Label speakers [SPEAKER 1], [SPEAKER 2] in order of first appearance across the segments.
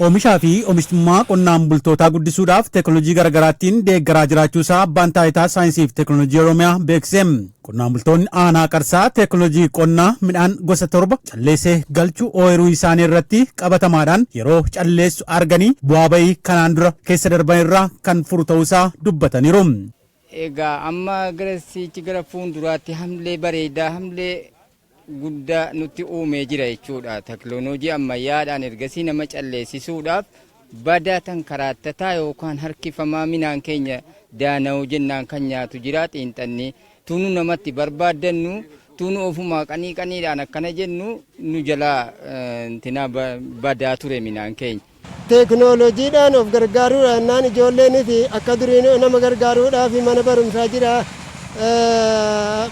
[SPEAKER 1] Oomishaa fi oomishtummaa qonnaan bultootaa guddisuudhaaf teekinooloojii garaagaraatiin deeggaraa jiraachuusaa abbaan taayitaa saayinsii fi teekinooloojii Oromiyaa beeksise. Qonnaan bultoonni aanaa Qarsaa teekinooloojii qonnaa midhaan gosa 7 calleessee galchuu ooyiruu isaanii irratti qabatamaadhaan yeroo calleessu arganii bu'aa bahii kanaan dura keessa darban irraa kan furu ta'uusaa dubbataniiru.
[SPEAKER 2] Egaa amma gara fuulduraatti hamlee bareedaa hamlee guddaa nutti uumee jira jechuudha. Teekinooloojii ammayyaadhaan ergasii nama calleessisuudhaaf badaa tan karaattataa yookaan harkifamaa midhaan keenya daana'uu jennaan kan nyaatu jira xiinxannee tunu namatti barbaadannu tunu ofumaa qaniidhaan akkana jennu nu jalaa badaa ture midhaan keenya.
[SPEAKER 3] Teekinooloojiidhaan of gargaaruudhaan ijoolleenis akka duriin nama gargaaruudhaaf mana barumsaa jira.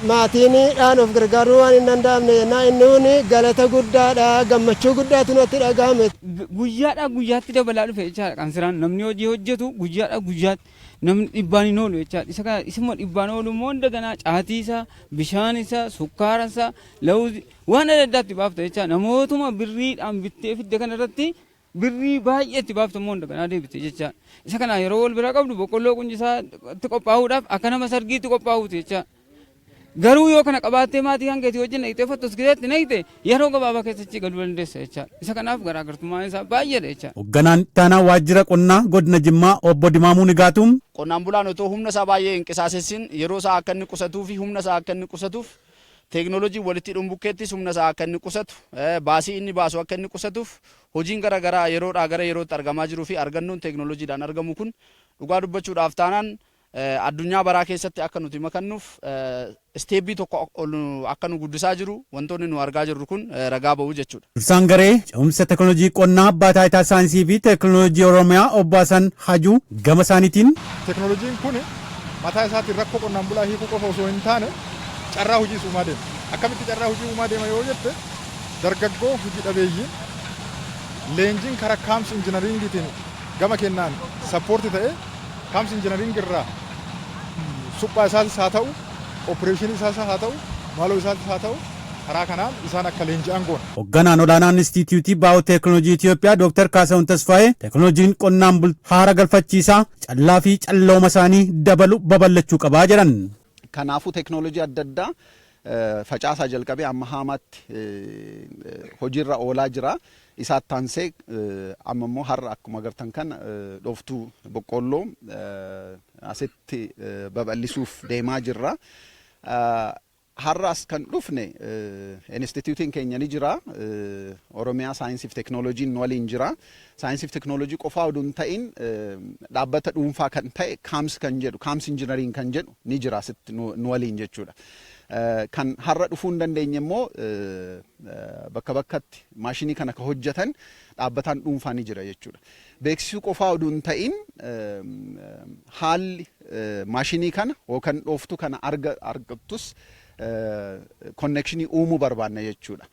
[SPEAKER 3] Maatiidhaan of gargaaruu waan hin danda'amne inni galata guddaadha gammachuu guddaatu natti dhagahame.
[SPEAKER 4] Guyyaatti dabalaa dhufe jechaadha kan siraan namni hojii hojjetu guyyaatti namni dhibbaan hin oolu jechaadha. Isuma dhibbaan oolu immoo daganaa caatii isaa bishaan isaa sukkaara isaa lawuzi waan adda addaatti baafta jechaadha. Namootuma birriidhaan bittee fidde kanarratti birrii baay'eetti baafta immoo daganaa deebite jechaadha. Isa kana yeroo wal bira qabdu boqqolloo qunjisaatti qophaa'uudhaaf akka nama sargiitti qophaa'uuti jechaadha. Garuu yoo kana qabaattee maatii kan keetii wajjin dhaqxee fottos gideetti naqxe yeroo gabaabaa keessatti galuu dandeessa jechaadha. Isa kanaaf garaagartummaan isaa baay'eedha jechaadha.
[SPEAKER 1] Hoogganaan taanaa waajjira qonnaa godina Jimmaa obbo Dimaamuu Nigaatuun
[SPEAKER 5] qonnaan bulaan otoo humna isaa baay'ee hin qisaasessin yeroo isaa akka inni qusatuu fi humna isaa akka inni qusatuuf teekinooloojii walitti dhumbukeettis humna isaa akka inni qusatu baasii inni baasu akka inni qusatuuf hojiin garaagaraa yeroodhaa gara yerootti argamaa jiruu fi argannoon teekinooloojiidhaan argamu kun dhugaa dubbachuudhaaf taanaan addunyaa baraa keessatti akka nuti makannuuf isteebii tokko akka nu guddisaa jiru wantoonni nu argaa jirru kun ragaa ba'uu jechuudha.
[SPEAKER 1] Dursaan garee ce'umsa teekinooloojii qonnaa abbaa taayitaa saayinsii fi teekinooloojii Oromiyaa obbo Hasan Hajuu gama isaaniitiin
[SPEAKER 6] teekinooloojiin kun mataa isaatiin rakkoo qonnaan bulaa hiikuu qofa osoo hin taane carraa hojii uumaa deema. Akkamitti carraa hojii uumaa deema yoo jette dargaggoo hojii dhabeeyyiin leenjiin karaa kaamsi injinariingiitiin gama kennaan sappoorti ta'e kaamsi injinariingii irraa suphaa isaatis haa ta'u opereeshinii isaas haa ta'u maaloo isaatis haa ta'u karaa kanaan isaan akka leenji'an goona.
[SPEAKER 1] Hoogganaan olaanaan Inistitiyuutii Baayooteekinooloojii Itoophiyaa Dr. Kaasawun Tasfaayee teekinooloojiin qonnaan bultoota haara galfachiisaa callaa fi callooma isaanii dabalu babal'achuu qabaa jedhan.
[SPEAKER 7] Kanaafuu teekinooloojii adda addaa facaasaa jalqabee amma haamaatti hojiirra oolaa jira. Isaatti taansee amma immoo har'a akkuma agartan kana dhooftuu boqqolloo asitti babal'isuuf deemaa jirra. Har'as kan dhufne instituutiin keenya ni jira. Oromiyaa saayinsii fi teekinooloojiin waliin jira. Saayinsii fi teekinooloojii qofaa oduu hin ta'in dhaabbata dhuunfaa kan ta'e kaams injinariin kan jedhu ni jira asitti nu waliin jechuudha. Kan har'a dhufuu hin dandeenye immoo bakka bakkatti maashinii kana kan hojjetan dhaabbataan dhuunfaa ni jira jechuudha. Beeksisuu qofaa oduu hin ta'in haalli maashinii kana yookaan dhooftuu kana argattus konnekshinii uumuu barbaanna jechuudha.